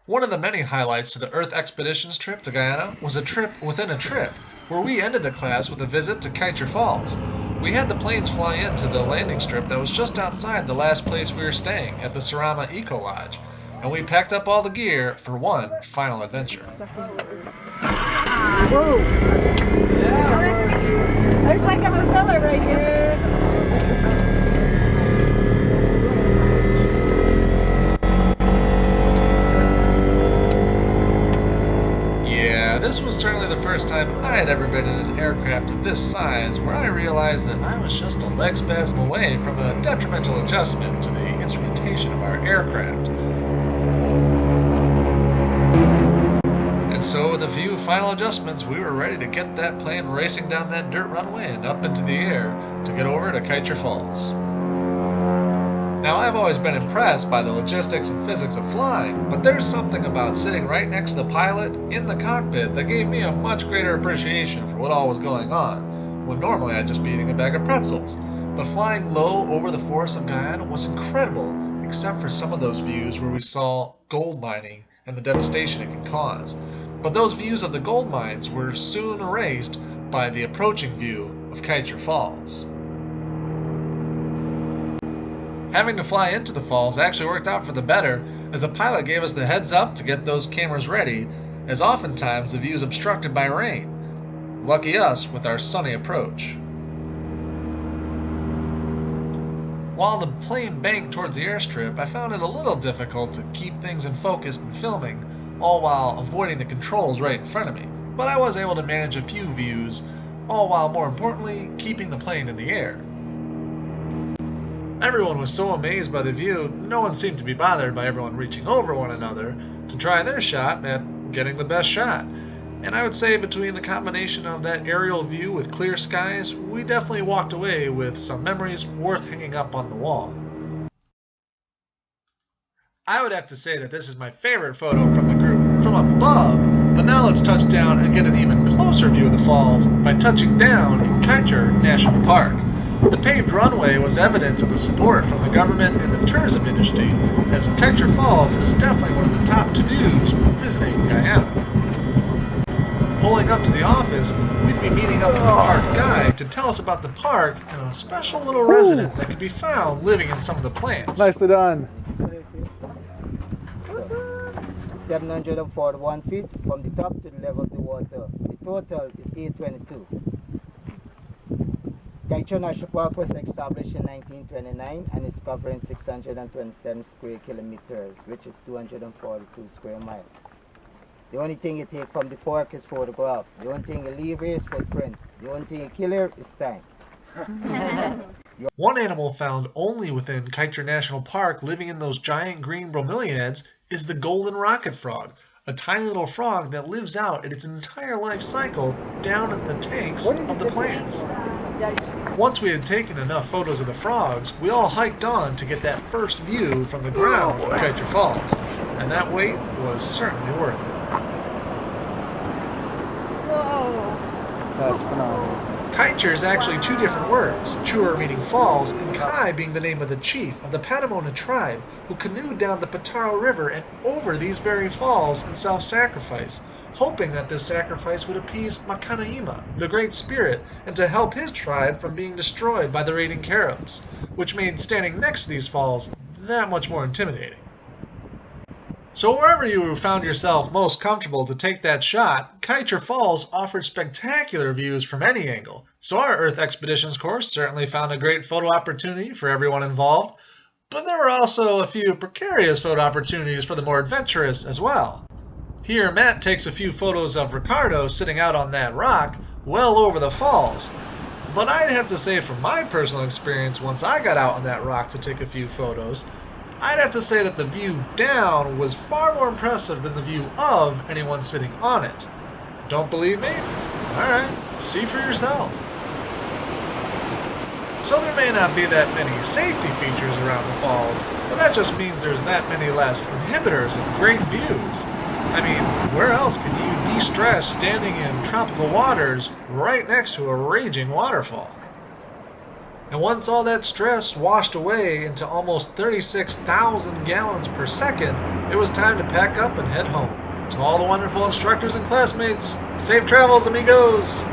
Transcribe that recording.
One of the many highlights to the Earth Expeditions trip to Guyana was a trip within a trip, where we ended the class with a visit to Kaieteur Falls. We had the planes fly into the landing strip that was just outside the last place we were staying, at the Sarama Eco Lodge, and we packed up all the gear for one final adventure. Whoa! There's like a propeller right here. This was certainly the first time I had ever been in an aircraft of this size where I realized that I was just a leg spasm away from a detrimental adjustment to the instrumentation of our aircraft. And so with a few final adjustments, we were ready to get that plane racing down that dirt runway and up into the air to get over to Kaieteur Falls. Now, I've always been impressed by the logistics and physics of flying, but there's something about sitting right next to the pilot in the cockpit that gave me a much greater appreciation for what all was going on, when normally I'd just be eating a bag of pretzels. But flying low over the forests of Guyana was incredible, except for some of those views where we saw gold mining and the devastation it can cause. But those views of the gold mines were soon erased by the approaching view of Kaieteur Falls. Having to fly into the falls actually worked out for the better, as the pilot gave us the heads up to get those cameras ready, as oftentimes the view is obstructed by rain. Lucky us with our sunny approach. While the plane banked towards the airstrip, I found it a little difficult to keep things in focus and filming, all while avoiding the controls right in front of me. But I was able to manage a few views, all while more importantly keeping the plane in the air. Everyone was so amazed by the view, no one seemed to be bothered by everyone reaching over one another to try their shot at getting the best shot. And I would say between the combination of that aerial view with clear skies, we definitely walked away with some memories worth hanging up on the wall. I would have to say that this is my favorite photo from the group from above, but now let's touch down and get an even closer view of the falls by touching down in Kaieteur National Park. The paved runway was evidence of the support from the government and the tourism industry, as Kaieteur Falls is definitely one of the top to-dos when visiting Guyana. Pulling up to the office, we'd be meeting up with the park guide to tell us about the park and a special little resident that could be found living in some of the plants. Nicely done. 741 feet from the top to the level of the water. The total is 822. Kaieteur National Park was established in 1929 and is covering 627 square kilometers, which is 242 square miles. The only thing you take from the park is photograph. The only thing you leave here is footprints. The only thing you kill here is time. One animal found only within Kaieteur National Park living in those giant green bromeliads is the golden rocket frog, a tiny little frog that lives out its entire life cycle down in the tanks of the plants. Once we had taken enough photos of the frogs, we all hiked on to get that first view from the ground of Kaieteur Falls, and that wait was certainly worth it. Whoa! That's phenomenal. Kaieteur is actually two different words, Chur meaning falls, and Kai being the name of the chief of the Patamona tribe who canoed down the Pataro River and over these very falls in self-sacrifice, hoping that this sacrifice would appease Makanaima, the Great Spirit, and to help his tribe from being destroyed by the raiding Caribs, which made standing next to these falls that much more intimidating. So wherever you found yourself most comfortable to take that shot, Kaieteur Falls offered spectacular views from any angle. So our Earth Expeditions course certainly found a great photo opportunity for everyone involved, but there were also a few precarious photo opportunities for the more adventurous as well. Here Matt takes a few photos of Ricardo sitting out on that rock well over the falls. But I'd have to say from my personal experience, once I got out on that rock to take a few photos, I'd have to say that the view down was far more impressive than the view of anyone sitting on it. Don't believe me? Alright, see for yourself. So there may not be that many safety features around the falls, but that just means there's that many less inhibitors of great views. I mean, where else can you de-stress standing in tropical waters right next to a raging waterfall? And once all that stress washed away into almost 36,000 gallons per second, it was time to pack up and head home. To all the wonderful instructors and classmates, safe travels, amigos!